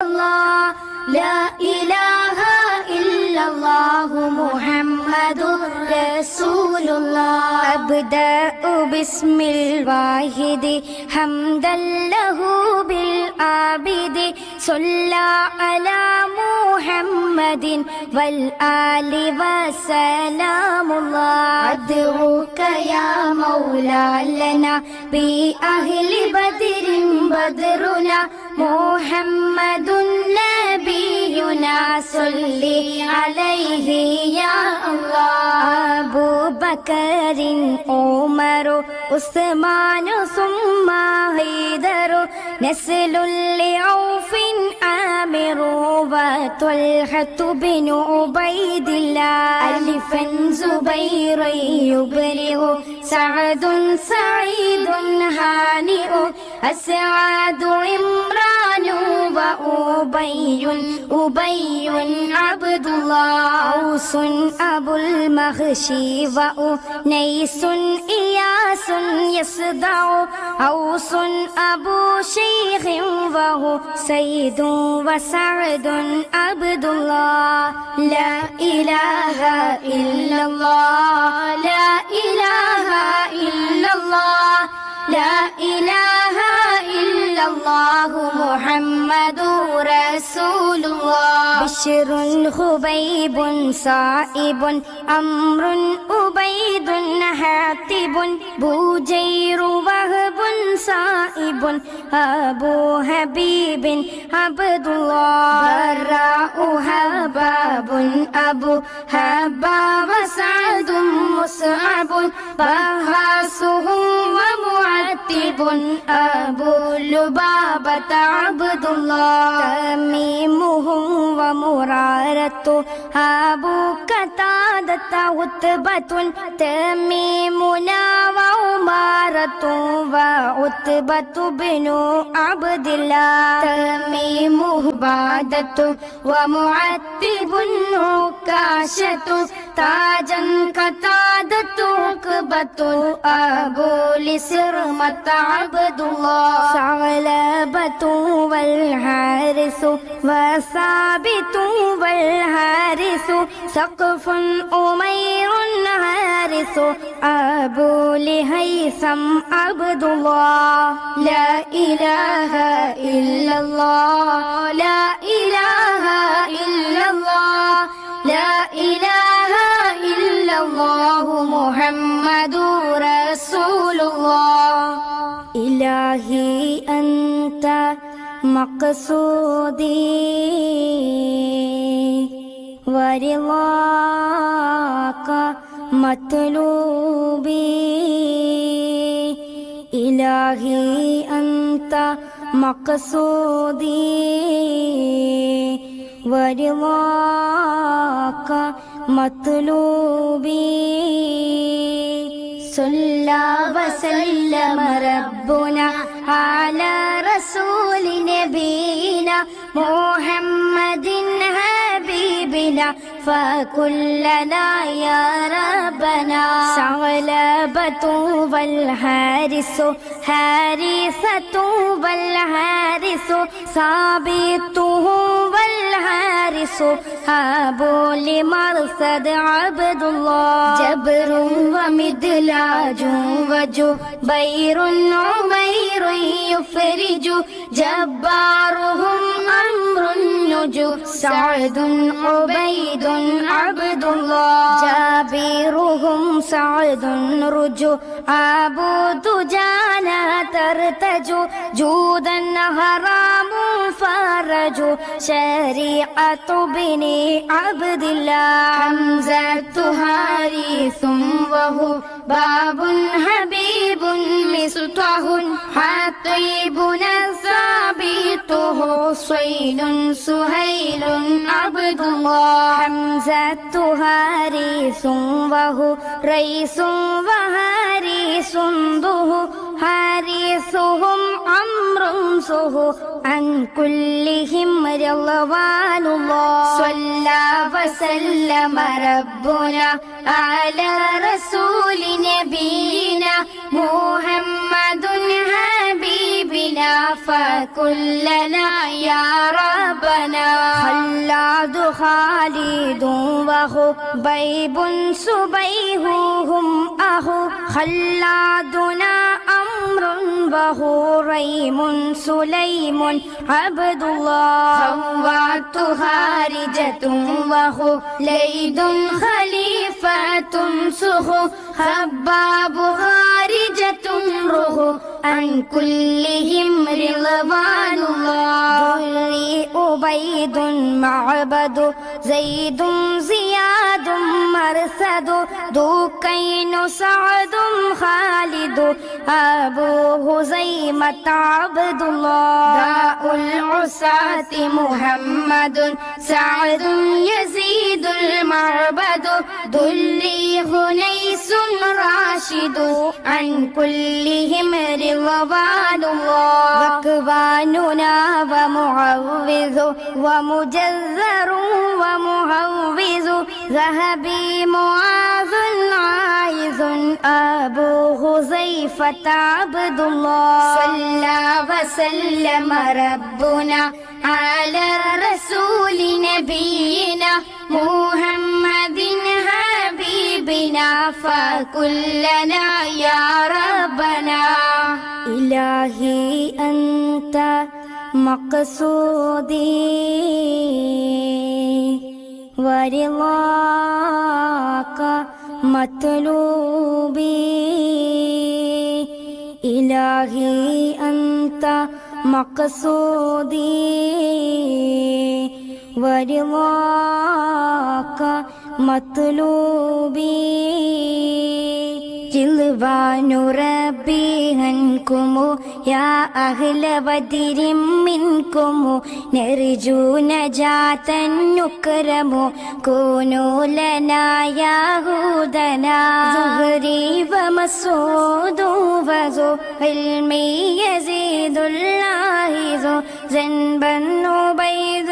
الله لا إله إلا الله محمد رسول الله أبدأ باسم الواحد حمدا له بالعابد صلى على محمد والآل وسلام الله أدعوك يا مولا لنا بأهل بدر بدرنا محمد نبينا صل عليه يا الله أبو بكر عمر عثمان ثم حيدر نسل لعوف عامر وطلحة بن عبيد الله ألفا زبير يبلغ سعد سعيد هانئ أسعد عمران وأبي عبد الله أوس أبو المخشي وأنيس إياس يصدع أوس أبو شيخ وهو سيد وسعد عبد الله لا إله إلا الله لا إله إلا الله لا إله إلا الله محمد رسول الله بشر خبيب صائب أمر أبيد حاتب بوجير وهب صائب أبو حبيب عبد الله براء هباب أبو هبا وسعد مصعب بهاسه ومعتب أبو لبابة عبد الله تميمهم ومرارة أبو قتادة عتبة تميمنا وعمارة وعتبة بن عبد الله تميمه عبادة ومعتب عكاشة تاجا قتادة عقبة أبو لسرمة عبد الله ثعلبة والحارث وثابت والحارث سقف أمير حارث أبو لهيثم عبد الله لا إله إلا الله لا إله إلا الله لا إله إلا الله محمد رسول الله إلهي أنت مقصودي ورضاك مطلوبي إلهي أنت مقصودي ورضاك مطلوبي صلى وسلم ربنا على رسول نبينا محمد حبيبنا فكلنا يا ربنا ثعلبة والحارث حارثة والحارث ثابته والحارث أبو لمرصد عبد الله جبر ومدلاج وجبير عمير يفرج جبارهم أمر النجو سعد عبيد عبد الله جابرهم سعد رجو أبو دجانا ترتجو جودا حرام فرج شريعة بني عبد الله حمزة حارث وهو باب حبيب مصطح حطيبنا ثابته صيل سهيل عبد الله حمزة حارث وهو ريس وحارث ضه حارثهم عمر صه عن كلهم رضوان الله صلى وسلم ربنا على رسول نبينا محمد حبيبنا بنا فكلنا يا ربنا خلاد خالد وخبيب سبيههم أخو خلادنا أمر وهريم سليم عبد الله خوات خارجة وخليد خليفة سخو خباب خارجة روح عن كلهم رضوان الله ذري أبيد معبد زيد زياد مرثد ذوكين سعد خالد أبو هزيمة عبد الله داء العساة محمد سعد يزيد المعبد ذلي هنيس راشد عن كلهم رضوان الله ذكواننا ومعوذ ومجذر ومهوذ ذهبي معاذ عايذ أبو حذيفة عبد الله صلى وسلم ربنا على رسول نبينا محمد حبيبنا فكلنا يا ربنا إلهي أنت مقصودي ورضاك مطلوبي إلهي أنت مقصودي ورضاك مطلوبي رضوان ربي عنكم يا أهل بدر منكم نرجو نجاة نكرم كونوا لنا يا هودنا زهري ومسعود وذو علمي يزيد الله ذو ذنبا عبيد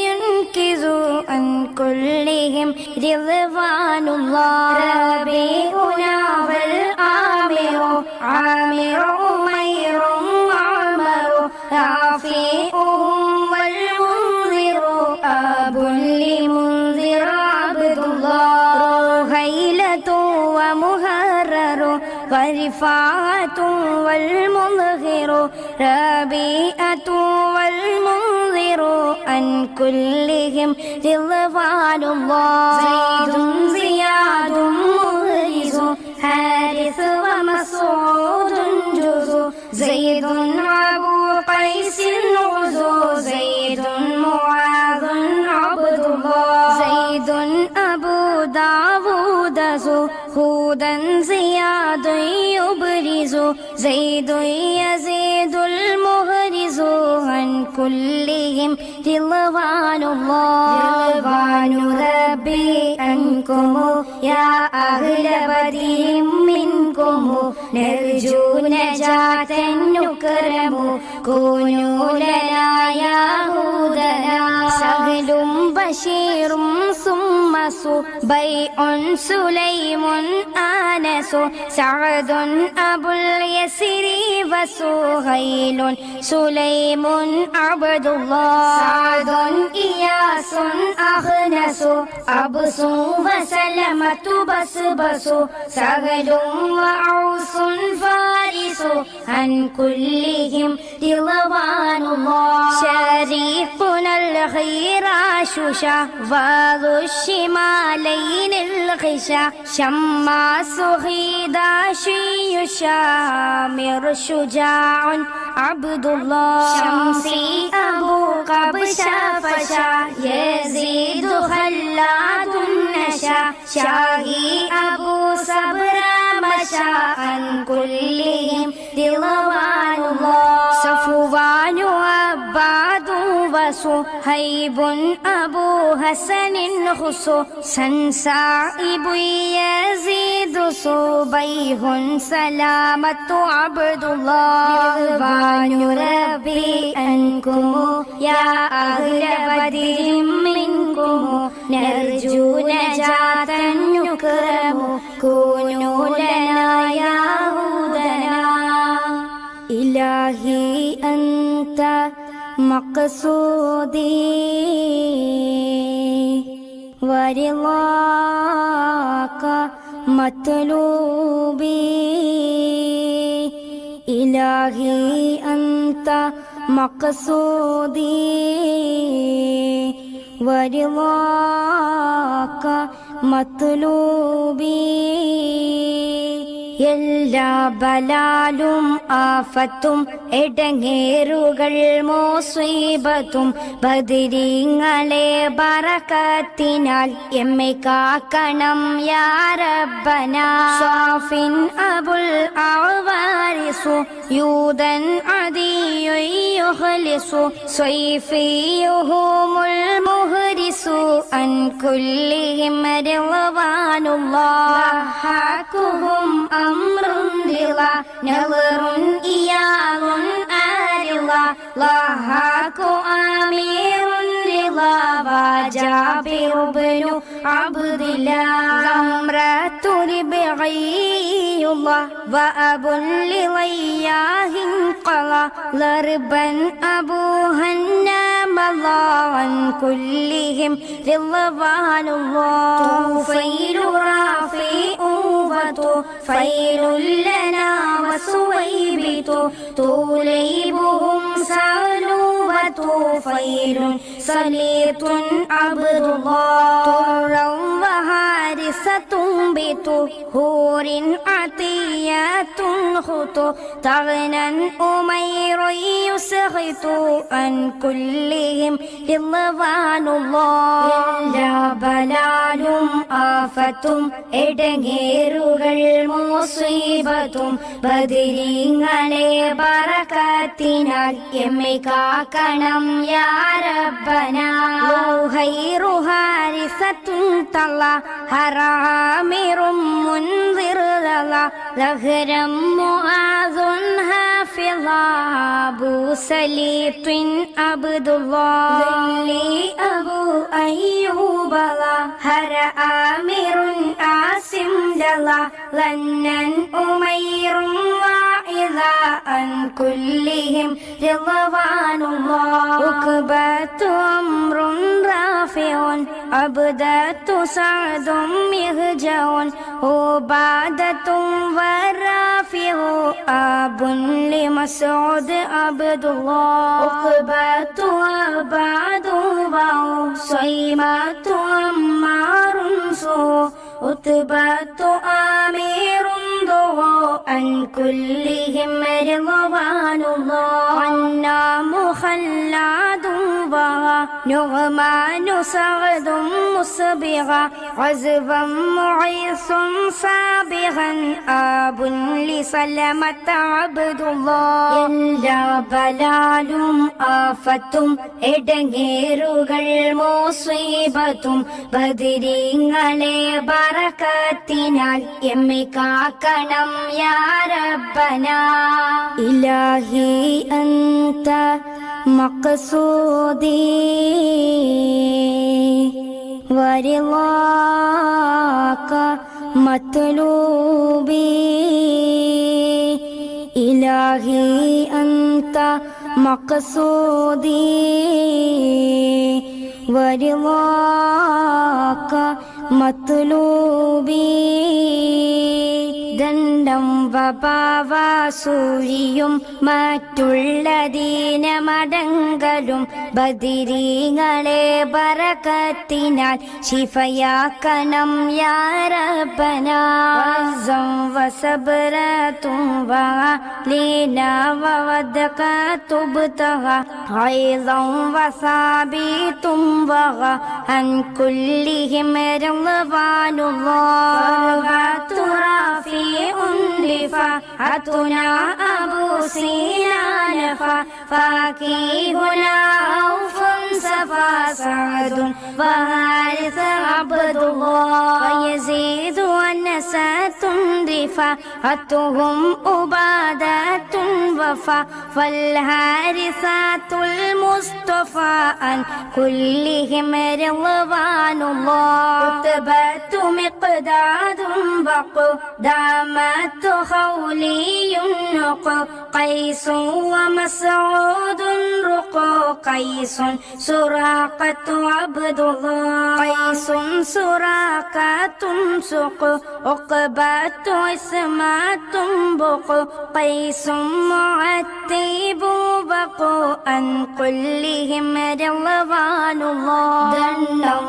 ينكز عن كلهم رضوان الله ربيعنا والآمر عامر أمير معمر رافئهم والمنذر أب لمنذر عبد الله رهيلة ومهرر ورفاعة والمظهر ربيئة والمنذر عن كلهم رضوان الله زيد زياد مغرز حارث ومسعود جزو زيد أبو قيس غزو زيد معاذ عبد الله زيد أبو داود هودا زياد يبرز زيد يزيد المهرز عن كلهم رضوان الله رضوان ربي عنكم يا أهل بدر منكم نرجو نجاة نكرم كونوا لنا يا هودنا سهل بشير ثم بيع سليم آنس سعد أبو اليسر وسهيل سليم عبد الله سعد إياس أخنس أبس وسلمة بسبس سهل وعوس فارس عن كلهم رضوان الله شريفنا الخيراش شهوذ الشمالين الخشا شماس خداشي شامر شجاع عبد الله شمسي أبو قبشة فشا يزيد خلاد نشا شاهي أبو صبر مشى عن كلهم رضوان الله صفوان عباد وصهيب أبو حسن خصو سنسائب يزيد صبيه سلامة عبد الله رضوان ربي عنكم يا أهل بدر منكم نرجو نجاة نكرم كونوا لنا يا هودنا إلهي أنت مقصودي ورضاك مطلوبي إلهي أنت مقصودي ورضاك مطلوبي എല്ലാ ബലാലും ആഫത്തും ഇടങ്ങേറുകൾ മുസീബത്തും ബദരീങ്ങളെ ബറകത്തിനാൽ എമ്മെ കാക്കണം യാ റബ്ബന സാഫിൻ അബുൽ അവാരിസു യൂദൻ അദിയു യുഖ്ലിസു സ്വൈഫിയുഹുമുൽ മുഹ്രിസു അൻ കുല്ലിഹിം റിളവാനുല്ലാഹ് ഹഖുഹും أمر رضا نظر إياه آرضا ضحاك أمير رضا وجابر بن عبد الله زمرة ربعي الله وأبو لغياه انقضى ضربا أبوها النام الله عن كلهم رضوان الله طفيل رافع فيل لنا وسويبت توليبهم سالوبة فيل سليط عبد الله طرا وهارسة بطهور عطيات خطو تغنى أمير يسخط عن كلهم رضوان الله إلا بلال آفة ഇടങ്ങേറുകൾ മുസീബത്തും ബദരീങ്ങളെ ബറകത്തിനാൽ എമ്മെ കാക്കണം യാ റബ്ബന ഖൈറു ഹാരിസത്തുൻ തല്ല ഹറാമിറും മുൻദിർ ലഹരം മുആസുൻ ഹാഫിള അബൂ സലീത്തിൻ അബ്ദുല്ലാഹ് അബൂ അയ്യൂബ ഹര ആമിറുൻ ആസിം ലല്ലാ ലന്നൻ ഉമൈറും വാഇദാ അൻ കുല്ലിഹിം റിളവാനുല്ലാഹ് ഉഖബത്തു അംറുൻ റാഫിഉൻ അബ്ദത്തു സഅദും മിഹ്ജഉൻ ഉബാദത്തും വറാഫിഉ അബുൻ ലിമസ്ഊദ് അബ്ദുല്ലാഹ് ഉഖബത്തു അബാദു വഉ സ്വൈമത്തു അമ്മാറുൻ സു عتبة آمير ضوى عن كلهم رضوان الله عنا مخلد وغى نعمان سعد مسبغا عزبا معيص سابغا آب لسلمة عبد الله എല്ലാ ബലാലും ആഫത്തും ഇടങ്ങേറുകൾ മുസീബത്തും ബദരീങ്ങളെ ബറകത്തിനാൽ എമ്മെ കാക്കണം യാ റബ്ബന ഇലാഹി അൻത മഖ്സൂദി വറിളാക മത്ലൂബി ഇലാഹി അൻത മഖ്സൂദി വറിളാക മത്ലൂബി ദണ്ഡം വപാവാസൂരിയും മറ്റുള്ള ദീനമടങ്കലും ബദരീങ്ങളെ ബറകത്തിനാൽ ശിഫയാക്കണം യാ റബ്ബന വസം വസബ്റതും വലീന വവദ്കതുബ്തഹ ഐദം വസാബിതും വഗ അൻ കുല്ലിഹിം റളവാനുല്ലാഹ് رافع لفاحتنا أبو سينان فاكيهنا أوف مصطفى سعد وحارث عبد الله ويزيد ونسات رفعتهم عبادة وفا فالحارثات المصطفى عن كلهم رضوان الله عتبة مقداد وقدامة خولي قيس ومسعود رقى قيس سراقة عبد الله قيس سراقة سق عقبة اسمة بق قيس معتب بق عن كلهم رضوان الله ദണ്ണം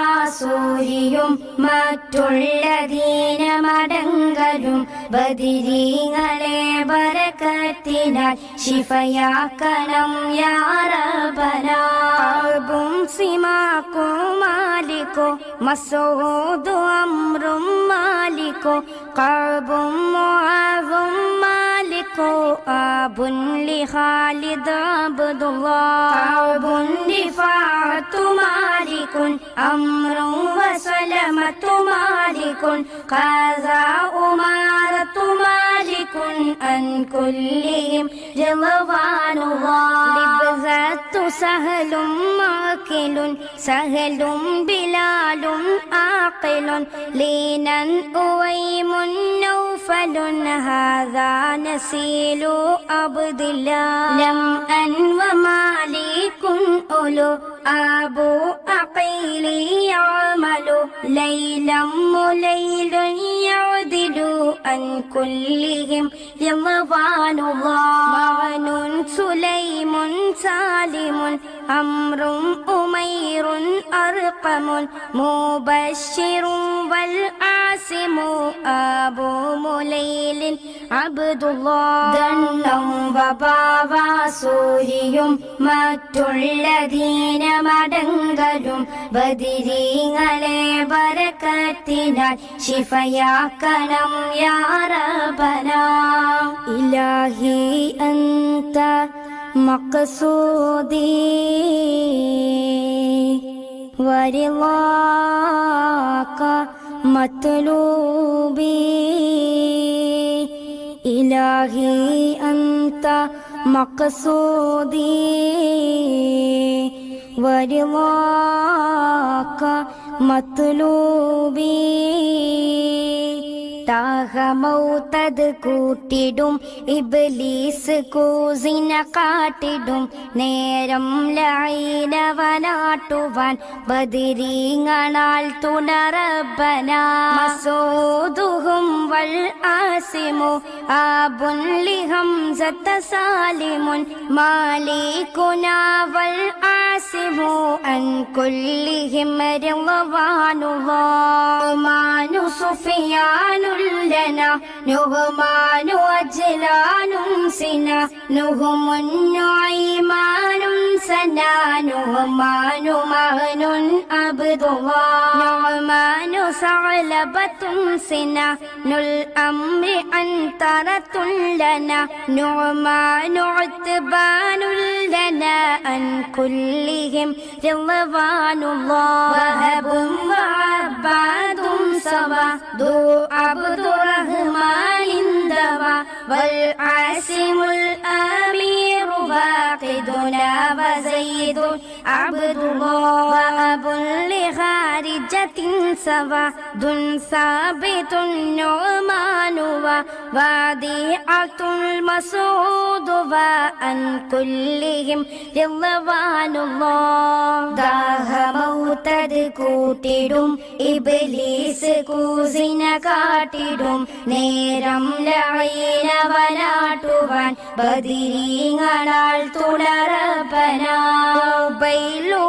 വബാവാസൂരിയും മറ്റുള്ളദീന മടങ്കലും ബദിരീങ്ങളെ ബരക്കത്തിനാൽ ശിഫയാക്കണം യാ റബ്ബനാ അബും സിമാക്കോ മാലിക്കോ മസൂദു അംറും മാലിക്കോ ഖഅബും മുആദും മാലിക്കോ അബുൻ ലിഖാലിദ് അബ്ദുല്ലാഹ് ഖഅബുൻ റിഫാഅത്തു മാലികുൻ അംറും വസലമത്തു മാലികുൻ ഖാസാ ഉമാറത്തു മാലികുൻ അൻ കുല്ലിഹിം റളവാനുല്ലാഹ് ലിബ്സത്തു സഹലും മാകിലുൻ സഹലും ബിലാലും ആഖിലുൻ ലീനൻ ഉവൈമുൻ നൗഫലുൻ ഹാദാ നസീലു അബ്ദില്ലാഹ് ലം അൻ വമാലികുൻ ഉലു അബു അഖീലി യഅമലു ലൈലം മുലൈലുൻ യഅദിലു അൻ കുല്ലിഹിം റളവാനുല്ലാഹ് മഅനുൻ സുലൈമുൻ സാലിമുൻ അംറും ഉമൈറുൻ അർഖമുൻ മുബശ്ശിറുൻ വൽ ആസിമു അബു മുലൈലിൻ അബ്ദുല്ലാഹ് ദണ്ണം വബാവാസൂരിയും മറ്റുള്ളദീന മടങ്കലും ബദിരീങ്ങളെ ബരക്കത്തിനാൽ ശിഫയാക്കണം യാ റബ്ബനാ ഇലാഹി അൻത മഖ്സൂദി വരിളാക മത്ലൂബി ഇലാഹി അൻത മഖ്സൂദി വരിളാക മത്ലൂബി താഹമൗതത് കൂട്ടിടും ഇബ്ലീസ് കൂസിന കാട്ടിടും നേരം ലൈനവനാട്ടുവാൻ ബദിരീങ്ങളാൽ തുണറബ്ബനാ മസൂദുഹും വൽ ആസിമു ആബുൻ ലിഹംസത സാലിമുൻ മാലികുനാ വൽ ആസിമു അൻ കുല്ലിഹിം റളവാനുല്ലാഹ് മാനു സുഫിയാനു لنا نهمان وجلان سنا نهم نعيمان سنا نهمان مهن عبد الله نعمان ثعلبة سنا الأمر أنترة لنا نعمان عتبان لنا عن كلهم رضوان الله وهب وعباد سوا ذو عبد الرحمن دوا والعاصم الأمير فاقدنا وزيد عبد الله وأب لخارجة سوا دن ثابت النعمان ووديعة المسعود وأن كلهم رضوان الله ദാഹമൗതത് കൂട്ടിടും ഇബ്ലീസ് കൂസിന കാട്ടിടും നേരം ലൈനവനാട്ടുവാൻ ബദിരീങ്ങളാൽ തുണറബ്ബനാ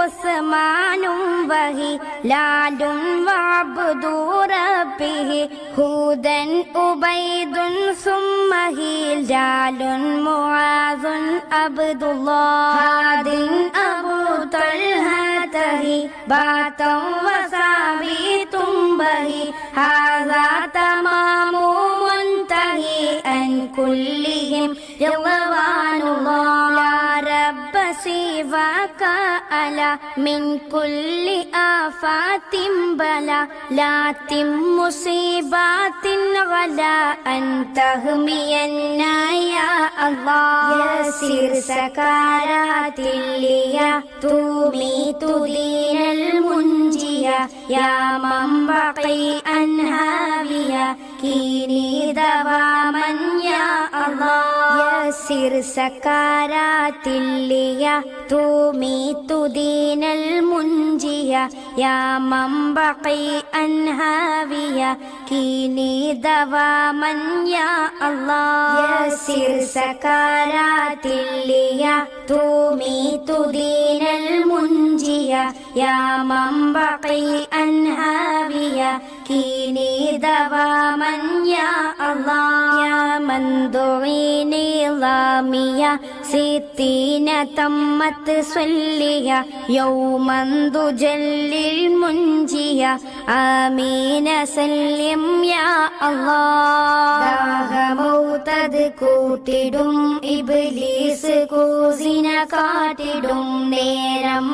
ഉസ്മാനും വഹി ലാലും വഅബ്ദു റബ്ബിഹി ഹൂദൻ ഉബൈദുൻ സുമ്മഹി ലാലുൻ മുആദുൻ അബ്ദുല്ലാഹ് ഹാദിൻ അബൂ തൽഹതഹി ബാതം വസാബിതും ബഹി ഹാദാ തമാമു മുൻതഹി അൻ കുല്ലിഹിം റളവാനുല്ലാഹ് ലാ റബ്ബ സിവാക ألا من كل آفات بلا لا تم مصيبات غلا أن تهمينا يا الله يسر سكرات الليا تميت دين المنجيا يا من بقي أنهابيا كيني دواما يا الله يسر سكرات الليا تميت دين المنجيا يا من بقي أنهابيا كيني دواما يا الله يسر سكرات الليا تميت دين المنجيا يا من بقي أنهابيا كيني دواما يا الله يا من دعيني ظامية ستين تمت صلية يوما تجل المنجية آمين سلم يا الله ദാഹമൗതത് കൂട്ടിടും ഇബ്ലീസ് കൂസിന കാട്ടിടും നേരം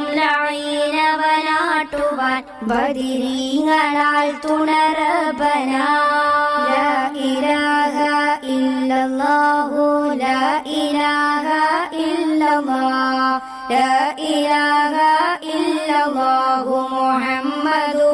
ലഈനവനാട്ടുവാൻ ബദിരീങ്ങളാൽ തുണറബനാ ലാ ഇലാഹ ഇല്ലല്ലാഹു ലാ ഇലാഹ ഇല്ലല്ലാഹ് ലാ ഇലാഹ ഇല്ലല്ലാഹു മുഹമ്മദു